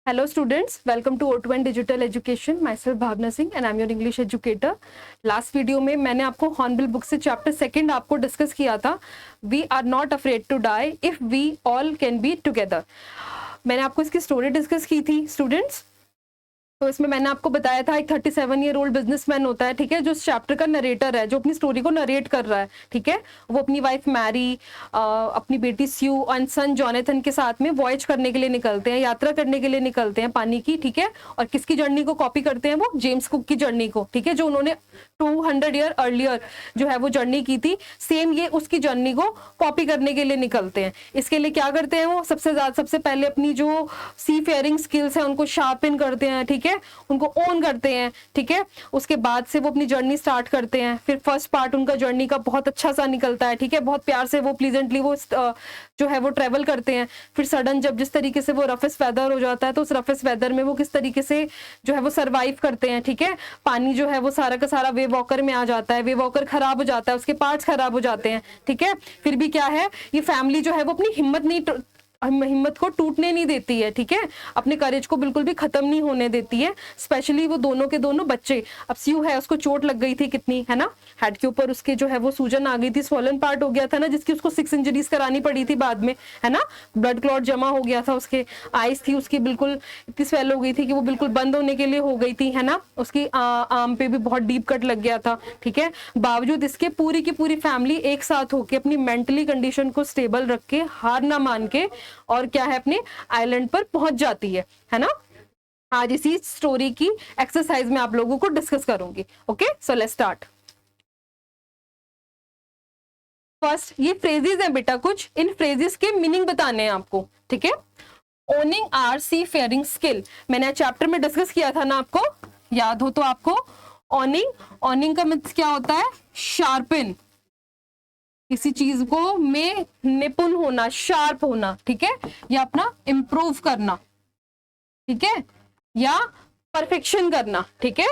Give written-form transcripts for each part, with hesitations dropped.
Hello students, welcome to O2N Digital Education. Myself Bhavna Singh and I'm your English educator. Last video में मैंने आपको hornbill book से chapter second आपको discuss किया था. We are not afraid to die if we all can be together. मैंने आपको इसकी स्टोरी डिस्कस की थी स्टूडेंट्स. तो इसमें मैंने आपको बताया था एक 37 ईयर ओल्ड बिजनेसमैन होता है, ठीक है, जो इस चैप्टर का नरेटर है, जो अपनी स्टोरी को नरेट कर रहा है, ठीक है. वो अपनी वाइफ मैरी, अपनी बेटी स्यू और सन जॉनेथन के साथ में वॉयज करने के लिए निकलते हैं, यात्रा करने के लिए निकलते हैं पानी की, ठीक है. और किसकी जर्नी को कॉपी करते हैं? वो जेम्स कुक की जर्नी को, ठीक है, जो उन्होंने 200 ईयर अर्लियर जो है वो जर्नी की थी. सेम ये उसकी जर्नी को कॉपी करने के लिए निकलते हैं. इसके लिए क्या करते हैं? वो सबसे पहले अपनी जो सी फेयरिंग स्किल्स है उनको शार्पन करते हैं, ठीक है, उनको ओन करते हैं, ठीक है. उसके बाद से वो अपनी जर्नी स्टार्ट करते हैं. फिर फर्स्ट पार्ट उनका जर्नी का बहुत अच्छा सा निकलता है, ठीक है, बहुत प्यार से वो प्लीजेंटली वो जो है वो ट्रेवल करते हैं. फिर सडन जब जिस तरीके से वो रफेस्ट वेदर हो जाता है, तो उस रफेस्ट वेदर में वो किस तरीके से जो है वो सर्वाइव करते हैं, ठीक है. पानी जो है वो सारा का सारा वे वॉकर में आ जाता है, वे वॉकर खराब हो जाता है, उसके पार्ट्स खराब हो जाते हैं, ठीक है. फिर भी क्या है, ये फैमिली जो है वो अपनी हिम्मत को टूटने नहीं देती है, ठीक है, अपने करेज को बिल्कुल भी खत्म नहीं होने देती है. स्पेशली वो दोनों के दोनों बच्चे. अब स्यू है, उसको चोट लग गई थी कितनी, है ना, हेड के ऊपर उसके जो है वो सूजन आ गई थी, स्वॉलन पार्ट हो गया था ना, जिसकी उसको 6 इंजरीज करानी पड़ी थी बाद में, है ना. ब्लड क्लॉट जमा हो गया था, उसके आईज थी उसकी बिल्कुल इतनी स्वेल हो गई थी कि वो बिल्कुल बंद होने के लिए हो गई थी, है ना. उसकी आर्म पे भी बहुत डीप कट लग गया था, ठीक है. बावजूद इसके पूरी की पूरी फैमिली एक साथ होकर अपनी मेंटली कंडीशन को स्टेबल रख के, हार ना मान के, और क्या है, अपने आइलैंड पर पहुंच जाती है ना. आज इसी स्टोरी की एक्सरसाइज में आप लोगों को डिस्कस करूंगी. Okay, so let's start. First ये फ्रेजेस हैं बेटा, कुछ इन फ्रेजेस के मीनिंग बताने हैं आपको, ठीक है. Honing our seafaring skill मैंने चैप्टर में डिस्कस किया था ना, आपको याद हो तो आपको. ऑनिंग का मीन्स क्या होता है? शार्पन, किसी चीज को में निपुण होना, शार्प होना, ठीक है, या अपना इंप्रूव करना, ठीक है, या परफेक्शन करना, ठीक है.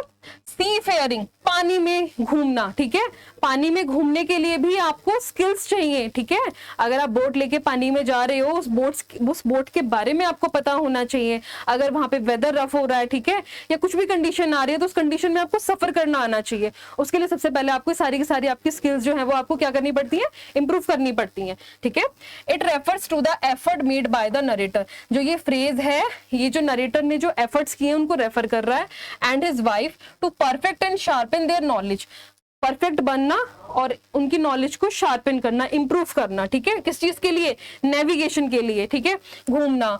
सी फेयरिंग पानी में घूमना, ठीक है. पानी में घूमने के लिए भी आपको स्किल्स चाहिए, ठीक है. अगर आप बोट लेके पानी में जा रहे हो, उस बोट के बारे में आपको पता होना चाहिए. अगर वहां पे वेदर रफ हो रहा है, ठीक है, या कुछ भी कंडीशन आ रही है, तो उस कंडीशन में आपको सफर करना आना चाहिए. उसके लिए सबसे पहले आपको सारी की सारी आपकी स्किल्स जो है वो आपको क्या करनी पड़ती है? इंप्रूव करनी पड़ती है, ठीक है. It refers to the effort made by the narrator. जो ये फ्रेज है, ये जो नरेटर ने जो एफर्ट्स किए उनको रेफर कर रहा है. And his wife to perfect and sharpen their knowledge. Perfect बनना और उनकी नॉलेज को शार्पन करना, इंप्रूव करना, ठीक है. किस चीज के लिए? नेविगेशन के लिए, ठीक है, घूमना.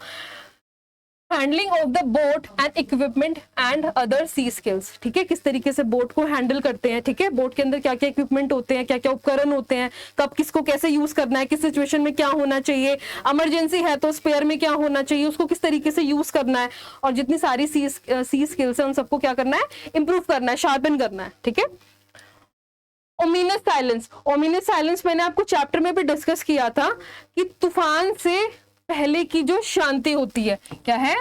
Handling of the boat and equipment and other sea skills, ठीक है, किस तरीके से बोट को हैंडल करते हैं, ठीक है. बोट के अंदर क्या क्या इक्विपमेंट होते हैं, क्या क्या उपकरण होते हैं, कब किसको कैसे यूज करना है, किस सिचुएशन में क्या होना चाहिए, इमरजेंसी है तो स्पेयर में क्या होना चाहिए, उसको किस तरीके से यूज करना है. और जितनी सारी सी स्किल्स है उन सबको क्या करना है? इंप्रूव करना है, शार्पन करना है, ठीक है. Ominous silence. ओमिनस साइलेंस मैंने आपको चैप्टर में भी डिस्कस किया था कि तूफान से पहले की जो शांति होती है, क्या है?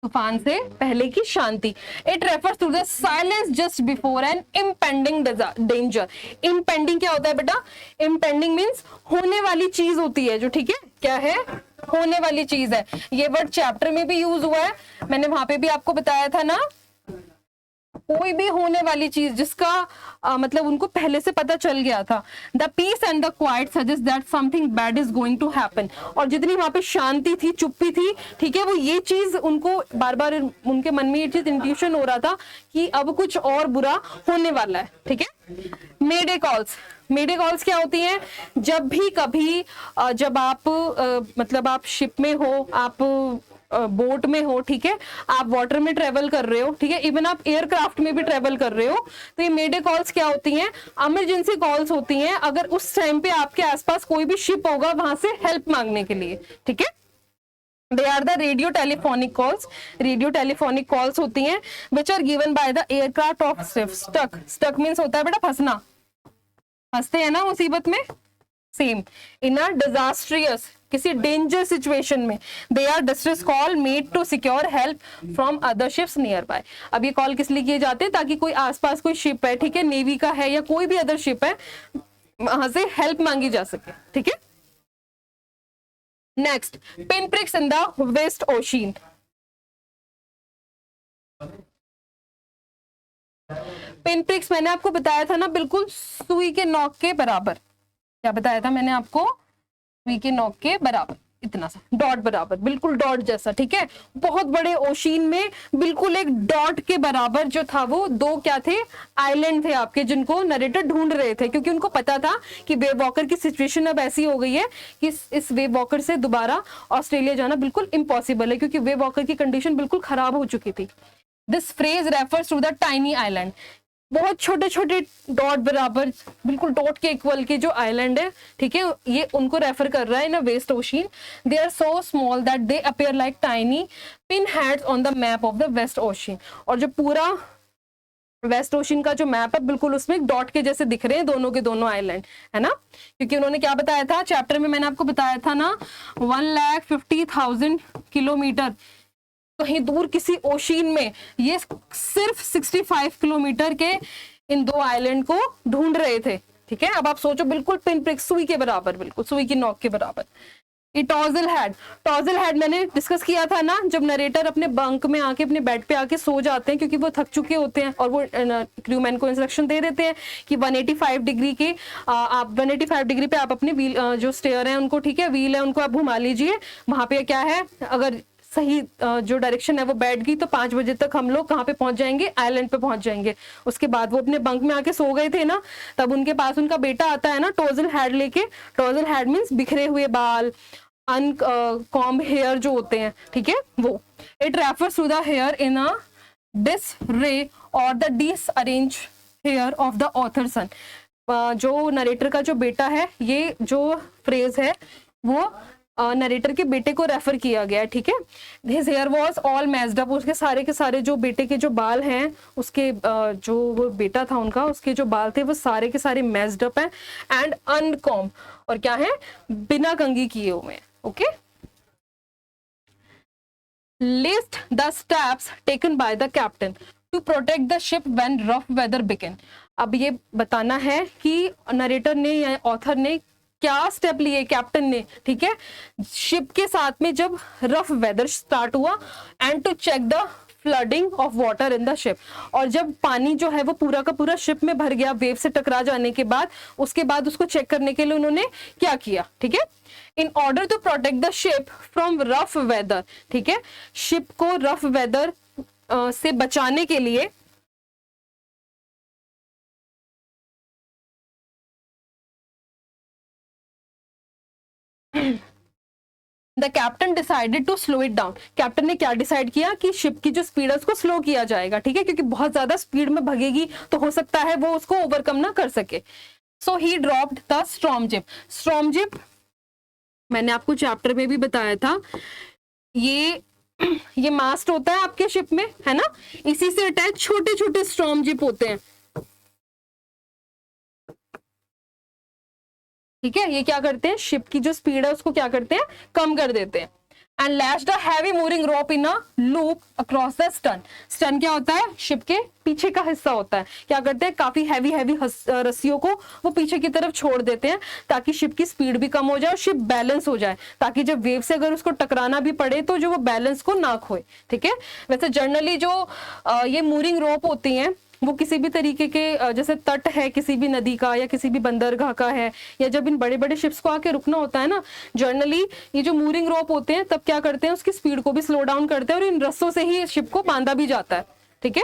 तूफान से पहले की शांति. It refers to the silence just before an impending danger. Impending क्या होता है बेटा? इम्पेंडिंग मीन्स होने वाली चीज होती है जो, ठीक है, क्या है? होने वाली चीज है. ये वर्ड चैप्टर में भी यूज हुआ है, मैंने वहां पे भी आपको बताया था ना. कोई भी होने वाली चीज जिसका मतलब उनको पहले से पता चल गया था. The peace and the quiet suggest that something bad is going to happen. और जितनी वहां पे शांति थी, चुप्पी थी, ठीक है, वो ये चीज उनको बार बार उनके मन में ये चीज इंट्यूशन हो रहा था कि अब कुछ और बुरा होने वाला है, ठीक है. मेडे कॉल्स. मेडे कॉल्स क्या होती हैं? जब भी कभी जब आप मतलब आप शिप में हो, आप बोट में हो, ठीक है, आप वाटर में ट्रेवल कर रहे हो, ठीक है, इवन आप एयरक्राफ्ट में भी ट्रेवल कर रहे हो, तो ये मेडे कॉल्स क्या होती हैं? इमरजेंसी कॉल्स होती हैं. अगर उस टाइम पे आपके आसपास कोई भी शिप होगा वहां से हेल्प मांगने के लिए, ठीक है. They are the radio telephonic calls. Radio telephonic calls होती हैं which are given by the aircraft of stuck. Stuck means होता है बेटा फंसना. फंसते हैं ना मुसीबत में, सेम इन अ डिजास्ट्रियस, किसी डेंजर सिचुएशन में, they are distress call made to secure help from other ships near by. अब ये कॉल किस लिए किए जाते हैं? ताकि कोई आसपास कोई शिप है, ठीक है, नेवी का है या कोई भी अदर शिप है, वहां से हेल्प मांगी जा सके, ठीक है। Next, pinpricks in the waste ocean. Pinpricks मैंने आपको बताया था ना, बिल्कुल सुई के नोक के बराबर। क्या बताया था मैंने आपको? सुई के नोक के बराबर, इतना सा डॉट बराबर, बिल्कुल डॉट जैसा, ठीक है। बहुत बड़े ओशियन में बिल्कुल एक डॉट के बराबर जो था, वो दो क्या थे? आइलैंड थे आपके, जिनको नरेटर ढूंढ रहे थे, क्योंकि उनको पता था कि वेव वॉकर की सिचुएशन अब ऐसी हो गई है कि इस वेव वॉकर से दोबारा ऑस्ट्रेलिया जाना बिल्कुल इम्पॉसिबल है, क्योंकि वेव वॉकर की कंडीशन बिल्कुल खराब हो चुकी थी। This phrase refers to the tiny island, बहुत छोटे छोटे डॉट बराबर, बिल्कुल डॉट के इक्वल के जो आइलैंड है, ठीक है, ये उनको रेफर कर रहा है in west ocean. They are so small that they appear like tiny pin heads on the map of the waste ocean. और जो पूरा वेस्ट ओशियन का जो मैप है, बिल्कुल उसमें डॉट के जैसे दिख रहे हैं दोनों के दोनों आइलैंड, है ना। क्योंकि उन्होंने क्या बताया था चैप्टर में, मैंने आपको बताया था ना, 1,50,000 किलोमीटर कहीं दूर किसी ओशियन में ये सिर्फ 65 किलोमीटर के इन दो आइलैंड को ढूंढ रहे थे, ठीक है। अब आप सोचो, बिल्कुल पिन प्रिक सुई के बराबर, बिल्कुल सुई की नोक के बराबर। टॉजल हेड, टॉजल हेड मैंने डिस्कस किया था ना, जब नरेटर अपने बंक में आके, अपने बेड पे आके सो जाते हैं, क्योंकि वो थक चुके होते हैं, और वो क्रूमैन को इंस्ट्रक्शन दे देते हैं कि 185 डिग्री के आप 185 डिग्री पे आप अपने व्हील जो स्टेयर है उनको, ठीक है, व्हील है उनको आप घुमा लीजिए। वहां पे क्या है, अगर सही जो डायरेक्शन है वो बैठ गई तो 5 बजे तक हम लोग कहाँ पे पहुंच जाएंगे? आइलैंड पे पहुंच जाएंगे। उसके बाद वो अपने बंक में आके सो गए थे ना, तब उनके पास उनका बेटा आता है ना, टोजल हेड लेके। टोजल हेड मींस बिखरे हुए बाल, अनकॉम्ब हेयर जो होते हैं, ठीक है, वो। It refers to the hair in a disarray और the disarrange hair of the author son. जो नरेटर का जो बेटा है, ये जो फ्रेज है वो नरेटर के बेटे को रेफर किया गया है, ठीक है। His hair was all messed up, उसके सारे के सारे जो बेटे के जो बाल हैं, उसके जो वो बेटा था उनका, उसके जो बाल थे वो सारे के सारे मैस्ड अप हैं, एंड अनकॉम्ब, और क्या है? बिना कंघी किए हुए, okay. List the steps taken by the captain to protect the ship when rough weather begin. अब ये बताना है कि नरेटर ने या ऑथर ने क्या स्टेप लिए, कैप्टन ने, ठीक है, शिप के साथ में जब रफ वेदर स्टार्ट हुआ, and to check the flooding of water in the ship, और जब पानी जो है वो पूरा का पूरा शिप में भर गया वेव से टकरा जाने के बाद, उसके बाद उसको चेक करने के लिए उन्होंने क्या किया, ठीक है। In order to protect the ship from rough weather, ठीक है, शिप को रफ वेदर से बचाने के लिए the captain decided to slow it down. Captain ने क्या डिसाइड किया कि शिप की जो स्पीड है उसको स्लो किया जाएगा, ठीक है, क्योंकि बहुत ज्यादा स्पीड में भगेगी तो हो सकता है वो उसको ओवरकम ना कर सके। So he dropped the storm jib. Storm jib मैंने आपको चैप्टर में भी बताया था, ये मास्ट होता है आपके शिप में, है ना, इसी से अटैच छोटे छोटे स्टॉर्म जिप होते हैं, ठीक है। ये क्या करते हैं? शिप की जो स्पीड है उसको क्या करते हैं? कम कर देते हैं। And lashed a heavy moving rope in a loop across the stern. Stern क्या होता है? शिप के पीछे का हिस्सा होता है। क्या करते हैं? काफी हैवी हैवी रस्सियों को वो पीछे की तरफ छोड़ देते हैं, ताकि शिप की स्पीड भी कम हो जाए और शिप बैलेंस हो जाए, ताकि जब वेव से अगर उसको टकराना भी पड़े तो जो वो बैलेंस को ना खोए, ठीक है। वैसे जनरली जो ये मूविंग रोप होती हैं वो किसी भी तरीके के, जैसे तट है किसी भी नदी का या किसी भी बंदरगाह का है, या जब इन बड़े बड़े शिप्स को आके रुकना होता है ना, जनरली ये जो मूविंग रोप होते हैं तब क्या करते हैं? उसकी स्पीड को भी स्लो डाउन करते हैं, और इन रस्सों से ही शिप को बांधा भी जाता है, ठीक है।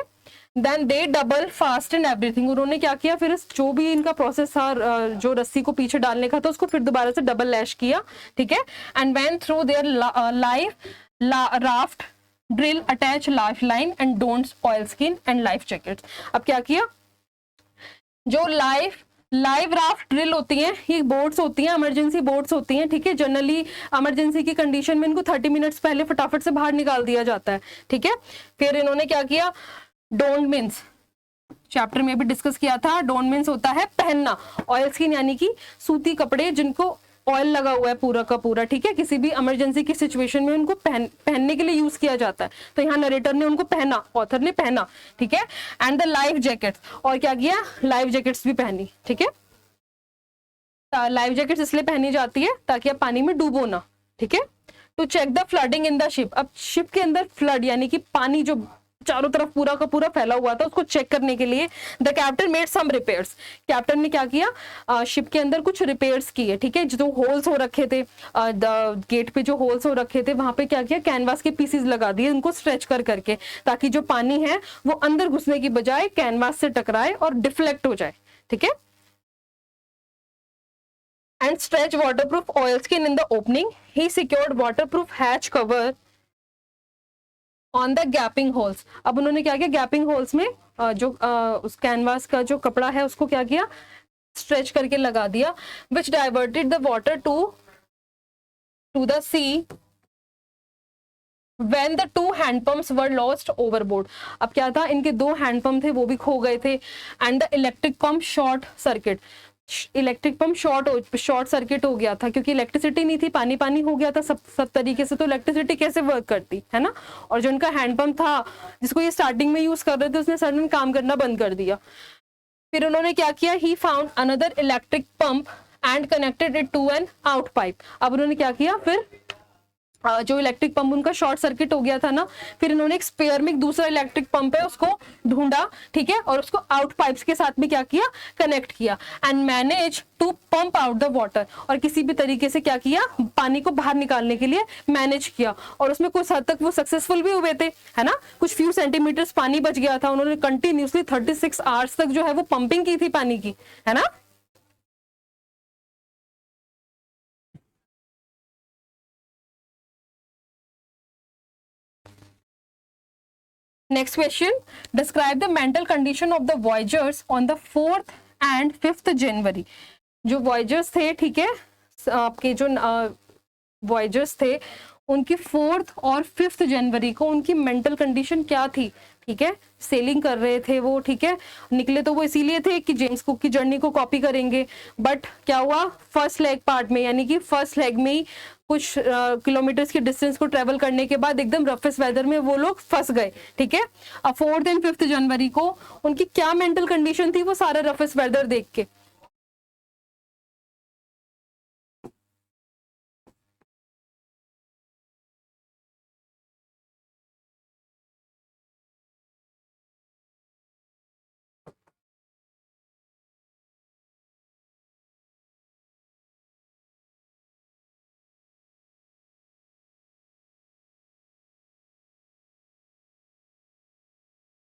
Then they double fast and everything. उन्होंने क्या किया फिर? जो भी इनका प्रोसेस था, जो रस्सी को पीछे डालने का था, उसको फिर दोबारा से डबल लैश किया, ठीक है। And went through their life raft drill attach life line and don'ts oil skin and life jackets. अब क्या किया? जो लाइव राफ्ट ड्रिल होती हैं, ये बोट्स होती हैं, इमरजेंसी बोट्स होती हैं, ठीक है। जनरली इमरजेंसी की कंडीशन में इनको 30 मिनट्स पहले फटाफट से बाहर निकाल दिया जाता है, ठीक है। फिर इन्होंने क्या किया? डोंट मीन्स चैप्टर में भी डिस्कस किया था। डोन मीन्स होता है पहनना, ऑयल स्किन यानी कि सूती कपड़े जिनको ऑयल लगा हुआ है पूरा का पूरा, ठीक है, किसी भी इमरजेंसी की सिचुएशन में उनको पहनने के लिए यूज किया जाता है। तो यहाँ नरेटर ने उनको पहना, ऑथर ने पहना, ठीक है। एंड द लाइफ जैकेट्स, और क्या किया, लाइफ जैकेट्स भी पहनी, ठीक है। लाइफ जैकेट्स इसलिए पहनी जाती है ताकि आप पानी में डूबो ना, ठीक है। To check the flooding in the ship, अब शिप के अंदर फ्लड यानी कि पानी जो चारों तरफ पूरा का पूरा फैला हुआ था उसको चेक करने के लिए the captain made some repairs, captain ने क्या किया, शिप के अंदर कुछ रिपेयर्स किए, ठीक है। जो होल्स हो रखे थे, द गेट पे जो होल्स हो रखे थे वहां पे क्या किया, कैनवास के पीसेस लगा दिए उनको स्ट्रेच कर करके, ताकि जो पानी है वो अंदर घुसने की बजाय कैनवास से टकराए और डिफ्लेक्ट हो जाए, ठीक है। And stretch waterproof oilskin in the opening. He secured waterproof hatch cover on the gaping holes. अब उन्होंने क्या किया, गैपिंग होल्स में जो उस कैनवास का जो कपड़ा है उसको क्या किया, स्ट्रेच करके लगा दिया, which diverted the water to the sea when the 2 hand pumps were lost overboard. अब क्या था, इनके 2 हैंड पंप थे वो भी खो गए थे। And the electric pump short circuit, electric pump short circuit हो गया था क्योंकि इलेक्ट्रिसिटी नहीं थी, पानी पानी हो गया था सब तरीके से। तो इलेक्ट्रिसिटी कैसे वर्क करती है ना, और जो उनका हैंड पंप था जिसको ये स्टार्टिंग में यूज कर रहे थे उसने सडन काम करना बंद कर दिया। फिर उन्होंने क्या किया, he found another electric pump and connected it to an out pipe. अब उन्होंने क्या किया, फिर जो इलेक्ट्रिक पंप उनका शॉर्ट सर्किट हो गया था ना, फिर इन्होंने एक स्पेयर में एक दूसरा इलेक्ट्रिक पंप है उसको ढूंढा, ठीक है, और उसको आउट पाइप्स के साथ में क्या किया, कनेक्ट किया। And manage to pump out the water, और किसी भी तरीके से क्या किया, पानी को बाहर निकालने के लिए मैनेज किया। और उसमें कुछ हद तक वो सक्सेसफुल भी हुए थे, है ना, कुछ फ्यू सेंटीमीटर्स पानी बच गया था। उन्होंने कंटिन्यूसली 36 आवर्स तक जो है वो पंपिंग की थी पानी की, है ना। Next question, describe the mental condition of the voyagers on the 4th and 5th January. जो voyagers थे, ठीक है, आपके जो voyagers थे उनकी 4th और 5th जनवरी को उनकी मेंटल कंडीशन क्या थी, ठीक है। सेलिंग कर रहे थे वो, ठीक है, निकले तो वो इसीलिए थे कि जेम्स कुक की जर्नी को कॉपी करेंगे, बट क्या हुआ, फर्स्ट लेग पार्ट में यानी कि फर्स्ट लेग में ही कुछ किलोमीटर्स की डिस्टेंस को ट्रेवल करने के बाद एकदम रफेस्ट वेदर में वो लोग फंस गए, ठीक है। अब 4th एंड 5th जनवरी को उनकी क्या मेंटल कंडीशन थी वो सारा रफेस्ट वेदर देख के।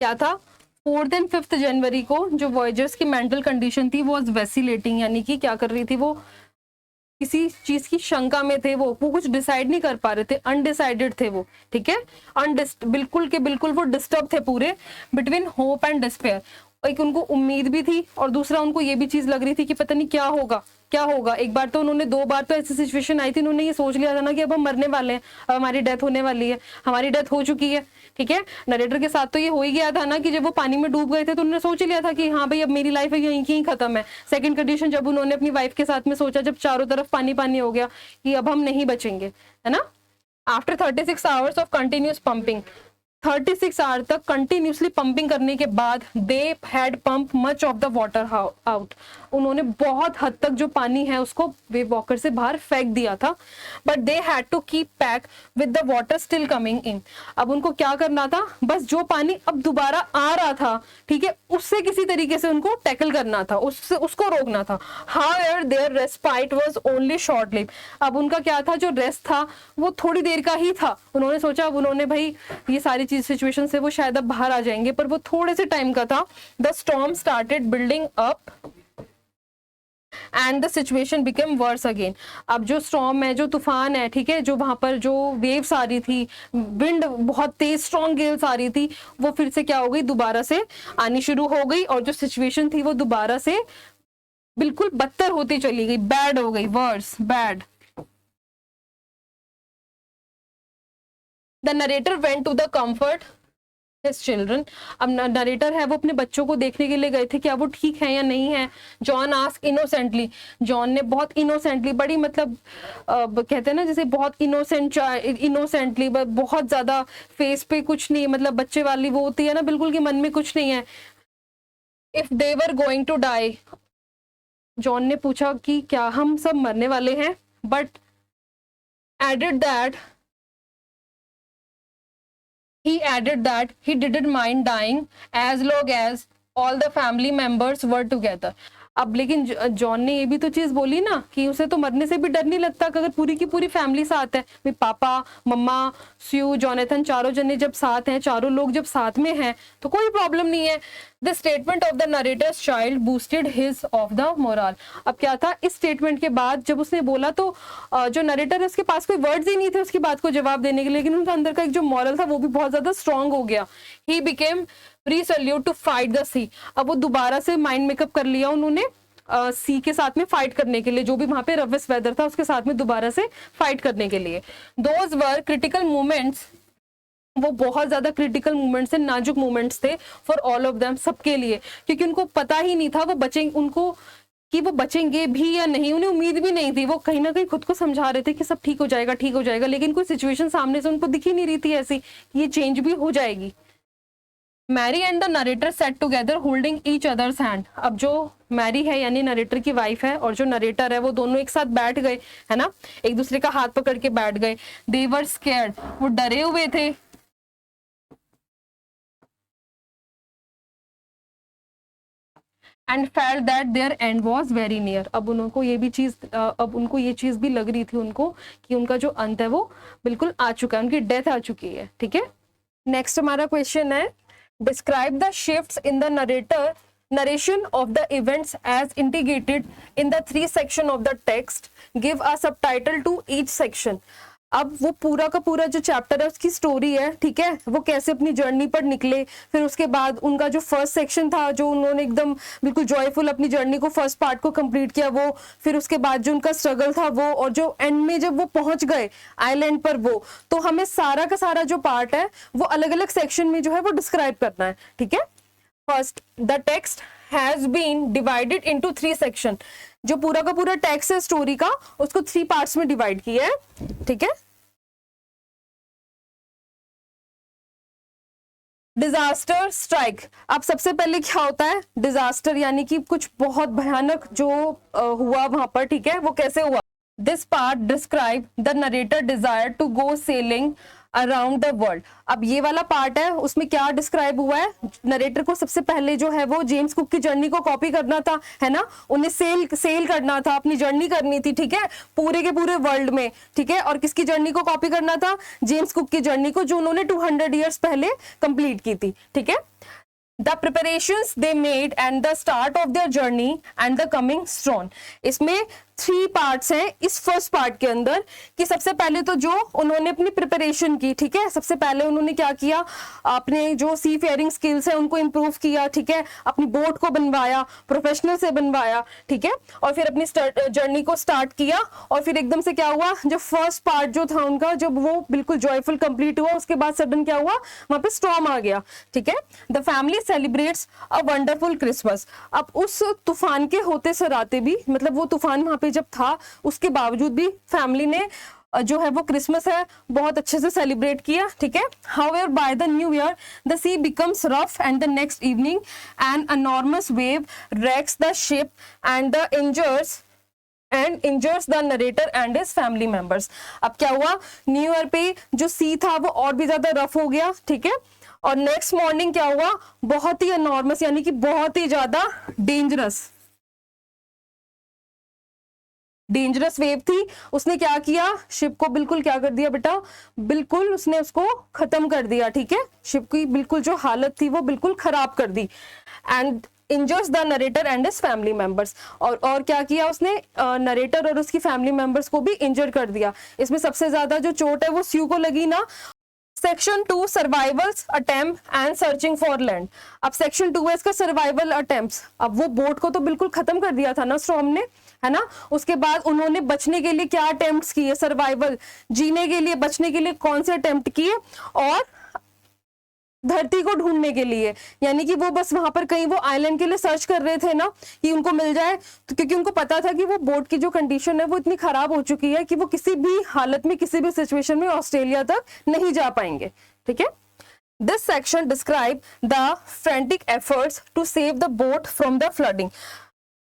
क्या था, 4th एंड 5th जनवरी को जो वॉयजर्स की मेंटल कंडीशन थी वो वेसिलेटिंग, यानी कि क्या कर रही थी, वो किसी चीज की शंका में थे, वो कुछ डिसाइड नहीं कर पा रहे थे, अनडिसाइडेड थे वो, ठीक है, बिल्कुल के बिल्कुल वो डिस्टर्ब थे पूरे, बिटवीन होप एंड डिस्पेयर। एक उनको उम्मीद भी थी और दूसरा उनको ये भी चीज लग रही थी कि पता नहीं क्या होगा क्या होगा। एक बार तो उन्होंने, 2 बार तो ऐसी सिचुएशन आई थी, उन्होंने ये सोच लिया था ना कि अब हम मरने वाले हैं, अब हमारी डेथ होने वाली है, हमारी डेथ हो चुकी है, ठीक है। नरेटर के साथ तो ये हो ही गया था ना कि जब वो पानी में डूब गए थे तो उन्होंने सोच लिया था कि हाँ भाई अब मेरी लाइफ यहीं की खत्म है। सेकंड कंडीशन जब उन्होंने अपनी वाइफ के साथ में सोचा, जब चारों तरफ पानी पानी हो गया कि अब हम नहीं बचेंगे, है ना। After 36 hours of continuous pumping, 36 hour तक कंटिन्यूसली पंपिंग करने के बाद they had pump much of the water out, उन्होंने बहुत हद तक जो पानी है उसको वेव वॉकर से बाहर फेंक दिया था। But they had to keep pack with the water still coming in, अब उनको क्या करना था, बस जो पानी अब दोबारा आ रहा था, ठीक है, उससे किसी तरीके से उनको टैकल करना था, उससे उसको रोकना था। However their respite was only short lived, अब उनका क्या था, जो रेस्ट था वो थोड़ी देर का ही था। उन्होंने सोचा, अब उन्होंने भाई ये सारी चीज सिचुएशन से वो शायद अब बाहर आ जाएंगे, पर वो थोड़े से टाइम का था। The storm started building up and the situation became worse again, अब जो स्टॉर्म है, जो तूफान है, ठीक है, जो वहां पर जो वेव्स आ रही थी, विंड बहुत तेज स्ट्रॉन्ग गेल्स आ रही थी, वो फिर से क्या हो गई, दोबारा से आनी शुरू हो गई, और जो सिचुएशन थी वो दोबारा से बिल्कुल बदतर होती चली गई, बैड हो गई, worse, bad. The narrator went to the comfort his children. अब नरेटर है वो अपने बच्चों को देखने के लिए गए थे, क्या वो ठीक है या नहीं है। जॉन आस्क इनोसेंटली, जॉन ने बहुत इनोसेंटली, बड़ी मतलब कहते हैं ना जैसे बहुत इनोसेंटली, बहुत ज्यादा फेस पे कुछ नहीं, मतलब बच्चे वाली वो होती है ना बिल्कुल कि मन में कुछ नहीं है। If they were going to die, John ने पूछा कि क्या हम सब मरने वाले हैं, but added that he added that he didn't mind dying as long as all the family members were together. अब लेकिन जॉन ने ये भी तो चीज बोली ना कि उसे तो मरने से भी डर नहीं लगता अगर पूरी की पूरी फैमिली साथ है। भी पापा, मम्मा, स्यू, जॉनथन, चारों जने जब साथ हैं, चारों लोग जब साथ में हैं तो कोई प्रॉब्लम नहीं है। The statement of the narrator's child boosted his of the moral. अब क्या था, इस स्टेटमेंट के बाद जब उसने बोला तो जो नरेटर है उसके पास कोई वर्ड्स ही नहीं थे उसकी बात को जवाब देने के लिए, लेकिन उनका अंदर का एक जो मॉरल था वो भी बहुत ज्यादा स्ट्रांग हो गया। He became resolute to fight the sea. अब वो दोबारा से माइंड मेकअप कर लिया उन्होंने सी के साथ में फाइट करने के लिए, जो भी वहां पे रवेस वेदर था उसके साथ में दोबारा से फाइट करने के लिए। दोज वर क्रिटिकल मोमेंट्स, वो बहुत ज्यादा क्रिटिकल मोमेंट्स थे, नाजुक मोमेंट्स थे फॉर ऑल ऑफ देम, सबके लिए, क्योंकि उनको पता ही नहीं था वो बचेंगे, उनको कि वो बचेंगे भी या नहीं, उन्हें उम्मीद भी नहीं थी। वो कहीं ना कहीं खुद को समझा रहे थे कि सब ठीक हो जाएगा, ठीक हो जाएगा, लेकिन कोई सिचुएशन सामने से उनको दिख ही नहीं रही थी ऐसी ये चेंज भी हो जाएगी। Mary and the narrator sat together holding each other's hand. अब जो मैरी है यानी नरेटर की वाइफ है और जो नरेटर है वो दोनों एक साथ बैठ गए, है ना, एक दूसरे का हाथ पकड़ के बैठ गए। दे वर स्कैर्ड, वो डरे हुए थे। And felt that their end was very near. अब उनको ये चीज भी लग रही थी उनको कि उनका जो अंत है वो बिल्कुल आ चुका है, उनकी डेथ आ चुकी है। ठीक है, नेक्स्ट हमारा क्वेश्चन है, describe the shifts in the narration of the events as integrated in the 3 section of the text. Give a subtitle to each section. अब वो पूरा का पूरा जो चैप्टर है उसकी स्टोरी है, ठीक है, वो कैसे अपनी जर्नी पर निकले, फिर उसके बाद उनका जो फर्स्ट सेक्शन था जो उन्होंने एकदम बिल्कुल जॉयफुल अपनी जर्नी को फर्स्ट पार्ट को कंप्लीट किया वो, फिर उसके बाद जो उनका स्ट्रगल था वो, और जो एंड में जब वो पहुंच गए आइलैंड पर वो, तो हमें सारा का सारा जो पार्ट है वो अलग अलग सेक्शन में जो है वो डिस्क्राइब करना है। ठीक है, first the text has been divided into 3 section. जो पूरा का पूरा टेक्स्ट है स्टोरी का उसको 3 पार्ट्स में डिवाइड किया है। ठीक है, डिजास्टर स्ट्राइक। अब सबसे पहले क्या होता है, डिजास्टर यानी कि कुछ बहुत भयानक जो हुआ वहां पर। ठीक है, वो कैसे हुआ। This part describe the narrator desire to go sailing around the world. अब ये वाला पार्ट है उसमें क्या डिस्क्राइब हुआ है, नरेटर को सबसे पहले जो है वो जेम्स कुक की जर्नी को कॉपी करना था, है ना, उन्हें सेल करना था, अपनी जर्नी करनी थी। ठीक है, पूरे के पूरे वर्ल्ड में। ठीक है, और किसकी जर्नी को कॉपी करना था, जेम्स कुक की जर्नी को, जो उन्होंने 200 ईयर्स पहले कंप्लीट की थी। ठीक है, The preparations they made and the start of their journey and the coming storm. इसमें 3 पार्ट्स हैं इस फर्स्ट पार्ट के अंदर, कि सबसे पहले तो जो उन्होंने अपनी प्रिपरेशन की। ठीक है, सबसे पहले उन्होंने क्या किया, अपने जो सी फेयरिंग स्किल्स है उनको इम्प्रूव किया। ठीक है, अपनी बोट को बनवाया, प्रोफेशनल से बनवाया। ठीक है, और फिर अपनी जर्नी को स्टार्ट किया, और फिर एकदम से क्या हुआ, जो फर्स्ट पार्ट जो था उनका जब वो बिल्कुल जॉयफुल कंप्लीट हुआ उसके बाद सडन क्या हुआ, वहां पे स्टॉर्म आ गया। ठीक है, the family celebrates a wonderful Christmas. अब उस तूफान के होते सराते भी, मतलब वो तूफान वहां पे जब था उसके बावजूद भी फैमिली ने जो है वो क्रिसमस है बहुत अच्छे से सेलिब्रेट किया। ठीक है, however by the new year the sea becomes rough and the next evening an enormous wave wrecks the ship and injures the narrator and his family members. अब क्या हुआ, न्यू ईयर पे जो सी था वो और भी ज्यादा रफ हो गया। ठीक है, और नेक्स्ट मॉर्निंग क्या हुआ, बहुत ही एनॉर्मस यानी कि बहुत ही ज्यादा डेंजरस वेव थी। उसने क्या किया, शिप को बिल्कुल क्या कर दिया बेटा, बिल्कुल उसने उसको खत्म कर दिया। ठीक है, शिप की बिल्कुल जो हालत थी वो बिल्कुल खराब कर दी। And injures the narrator and his family members. और क्या किया उसने, नरेटर और उसकी फैमिली मेंबर्स को भी इंजर कर दिया। इसमें सबसे ज्यादा जो चोट है वो स्यू को लगी ना। Section 2 survivals attempt and searching for land. अब सेक्शन 2 है इसका सर्वाइवल अटेम्प्ट्स। अब वो बोट को तो बिल्कुल खत्म कर दिया था ना स्टॉर्म ने, है ना, उसके बाद उन्होंने बचने के लिए क्या अटेम्प्ट्स किए, सर्वाइवल, जीने के लिए, बचने के लिए कौन से अटेम्प्ट किए, और धरती को ढूंढने के लिए, यानी कि वो बस वहां पर कहीं वो आइलैंड के लिए सर्च कर रहे थे ना कि उनको मिल जाए, तो क्योंकि उनको पता था कि वो बोट की जो कंडीशन है वो इतनी खराब हो चुकी है कि वो किसी भी हालत में किसी भी सिचुएशन में ऑस्ट्रेलिया तक नहीं जा पाएंगे। ठीक है, this section describe the frantic efforts to save the boat from the flooding.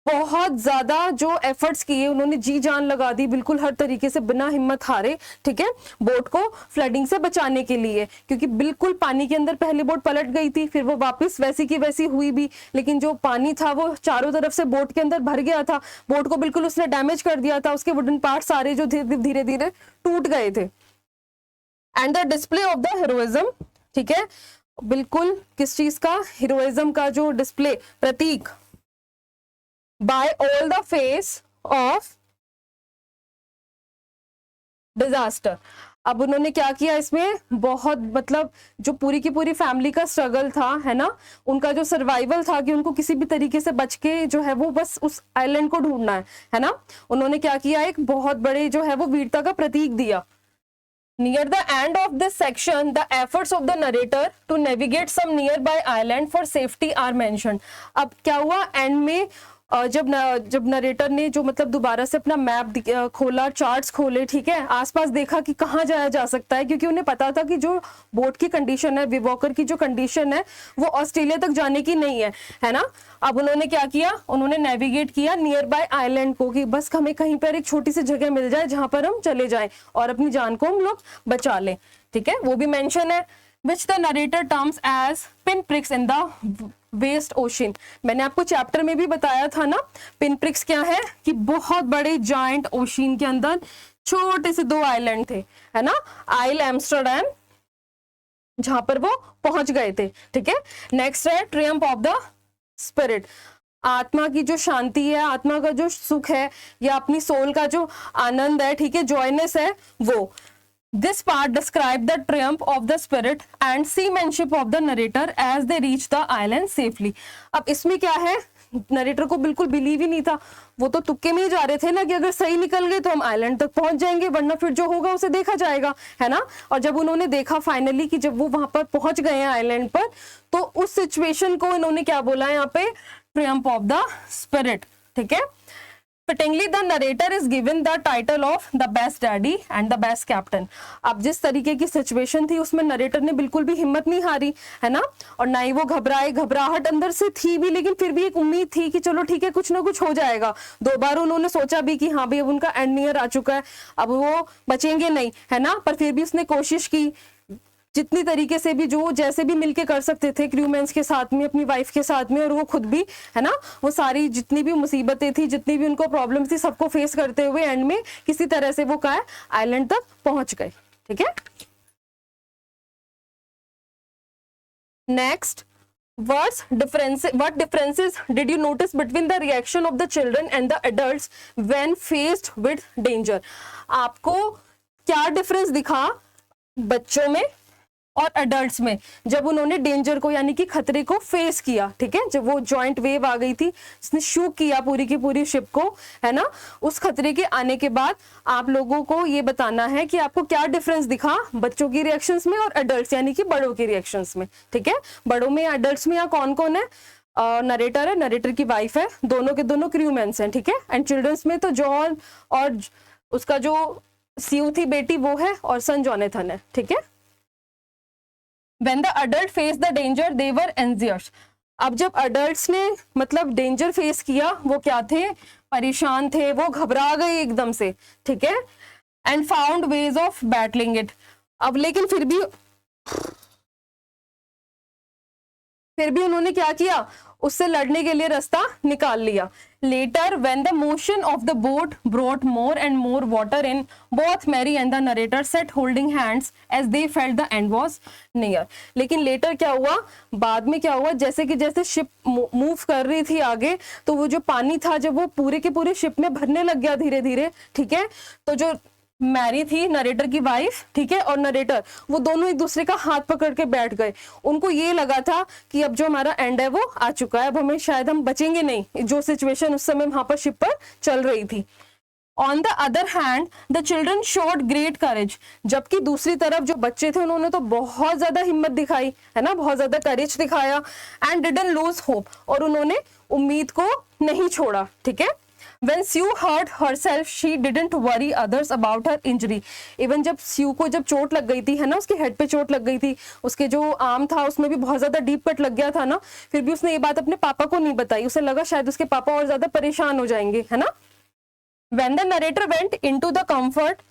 बहुत ज्यादा जो एफर्ट्स किए उन्होंने, जी जान लगा दी बिल्कुल हर तरीके से बिना हिम्मत हारे, ठीक है, बोट को फ्लडिंग से बचाने के लिए, क्योंकि बिल्कुल पानी के अंदर पहली बोट पलट गई थी, फिर वो वापस वैसी की वैसी हुई भी, लेकिन जो पानी था वो चारों तरफ से बोट के अंदर भर गया था, बोट को बिल्कुल उसने डैमेज कर दिया था, उसके वुडन पार्ट सारे जो धीरे धीरे टूट गए थे। And the display of the heroism, ठीक है, बिल्कुल किस चीज का, हीरोइज्म का जो डिस्प्ले, प्रतीक, by all the face of disaster। अब उन्होंने क्या किया इसमें, बहुत मतलब जो पूरी की पूरी फैमिली का स्ट्रगल था, है ना, उनका जो सर्वाइवल था कि उनको किसी भी तरीके से बच के जो है वो बस उस आइलैंड को ढूंढना है ना, उन्होंने क्या किया, एक बहुत बड़े जो है वो वीरता का प्रतीक दिया। Near the end of this section, the efforts of the narrator to navigate some nearby island for safety are mentioned। अब क्या हुआ एंड में, जब नरेटर ने जो मतलब दोबारा से अपना मैप खोला, चार्ट्स खोले, ठीक है, आसपास देखा कि कहाँ जाया जा सकता है, क्योंकि उन्हें पता था कि जो बोट की कंडीशन है, विवॉकर की जो कंडीशन है, वो ऑस्ट्रेलिया तक जाने की नहीं है ना। अब उन्होंने क्या किया, उन्होंने नेविगेट किया नियर बाय आइलैंड को, कि बस हमें कहीं पर एक छोटी सी जगह मिल जाए जहां पर हम चले जाएं और अपनी जान को हम लोग बचा लें। ठीक है, वो भी मेंशन है, which the narrator terms as pinpricks in the vast ocean. मैंने आपको चैप्टर में भी बताया था ना, पिनप्रिक्स क्या है, कि बहुत बड़े जाइंट ओशन के अंदर छोटे से 2 आइलैंड थे, है ना, आइल एम्स्टरडैम, जहां पर वो पहुंच गए थे। ठीक है, नेक्स्ट है ट्रियम्फ ऑफ द स्पिरिट, आत्मा की जो शांति है, आत्मा का जो सुख है, या अपनी सोल का जो आनंद है, ठीक है, जॉयनेस है वो। This part describe the triumph of the spirit and seamanship of the narrator as they reach the island safely। अब इसमें क्या है, नरेटर को बिल्कुल बिलीव ही नहीं था, वो तो तुक्के में ही जा रहे थे ना कि अगर सही निकल गए तो हम आइलैंड तक पहुंच जाएंगे, वरना फिर जो होगा उसे देखा जाएगा, है ना। और जब उन्होंने देखा फाइनली कि जब वो वहां पर पहुंच गए हैं आइलैंड पर, तो उस सिचुएशन को इन्होंने क्या बोला है यहाँ पे, ट्रियम्फ ऑफ द स्पिरिट। ठीक है, Fittingly, the narrator is given the title of the best daddy and the best captain। अब जिस तरीके की सिचुएशन थी उसमें नरेटर ने बिल्कुल भी हिम्मत नहीं हारी, है ना, और ना ही वो घबराए, घबराहट अंदर से थी भी, लेकिन फिर भी एक उम्मीद थी कि चलो ठीक है, कुछ ना कुछ हो जाएगा। 2 बार उन्होंने सोचा भी कि हाँ भाई अब उनका एंड नियर आ चुका है, अब वो बचेंगे नहीं, है ना, पर फिर भी उसने कोशिश की जितनी तरीके से भी, जो जैसे भी मिलके कर सकते थे, क्रूमेंस के साथ में, अपनी वाइफ के साथ में, और वो खुद भी, है ना, वो सारी जितनी भी मुसीबतें थी, जितनी भी उनको प्रॉब्लम्स थी, सबको फेस करते हुए एंड में किसी तरह से वो क्या है, आइलैंड तक पहुंच गए। ठीक है, next what differences did you notice between the reaction of the children and the adults when faced with danger। आपको क्या डिफरेंस दिखा बच्चों में और अडल्ट्स में जब उन्होंने डेंजर को, यानी कि खतरे को फेस किया। ठीक है, जब वो जॉइंट वेव आ गई थी, उसने शूक किया पूरी की पूरी शिप को, है ना, उस खतरे के आने के बाद आप लोगों को ये बताना है कि आपको क्या डिफरेंस दिखा बच्चों की रिएक्शंस में और अडल्ट्स यानी कि बड़ों की रिएक्शंस में। ठीक है, बड़ों में अडल्ट्स में यहाँ कौन कौन है, नरेटर है, नरेटर की वाइफ है, दोनों के दोनों क्रूमेंस हैं। ठीक है, एंड चिल्ड्रंस में तो जॉन और उसका जो सीयू थी बेटी वो है, और सन जॉनेथन है। ठीक है, When the adult faced the danger, they were anxious। अब जब अडल्ट्स ने मतलब डेंजर फेस किया, वो क्या थे, परेशान थे, वो घबरा गए एकदम से। ठीक है, and found ways of battling it. अब लेकिन फिर भी उन्होंने क्या किया, उससे लड़ने के लिए रास्ता निकाल लिया। Later, when the motion of the boat brought more and more water in, both Mary and the narrator sat holding hands as they felt the end was near। लेकिन later क्या हुआ, बाद में क्या हुआ, जैसे कि जैसे शिप मूव कर रही थी आगे, तो वो जो पानी था जब वो पूरे के पूरे शिप में भरने लग गया धीरे धीरे। ठीक है, तो जो मैरी थी नरेटर की वाइफ, ठीक है, और नरेटर, वो दोनों एक दूसरे का हाथ पकड़ के बैठ गए। उनको ये लगा था कि अब जो हमारा एंड है वो आ चुका है, अब हमें शायद हम बचेंगे नहीं, जो सिचुएशन उस समय वहां पर शिप पर चल रही थी। On the other hand the children showed great courage, जबकि दूसरी तरफ जो बच्चे थे उन्होंने तो बहुत ज्यादा हिम्मत दिखाई, है ना, बहुत ज्यादा करेज दिखाया, एंड डिडंट लूज होप, और उन्होंने उम्मीद को नहीं छोड़ा, ठीक है। When Sue hurt herself, she didn't worry others about her injury. Even जब Sue को जब चोट लग गई थी, है ना, उसके हेड पे चोट लग गई थी, उसके जो आर्म था उसमें भी बहुत ज्यादा डीप कट लग गया था ना, फिर भी उसने ये बात अपने पापा को नहीं बताई, उसे लगा शायद उसके पापा और ज्यादा परेशान हो जाएंगे, है ना। When the narrator went into the comfort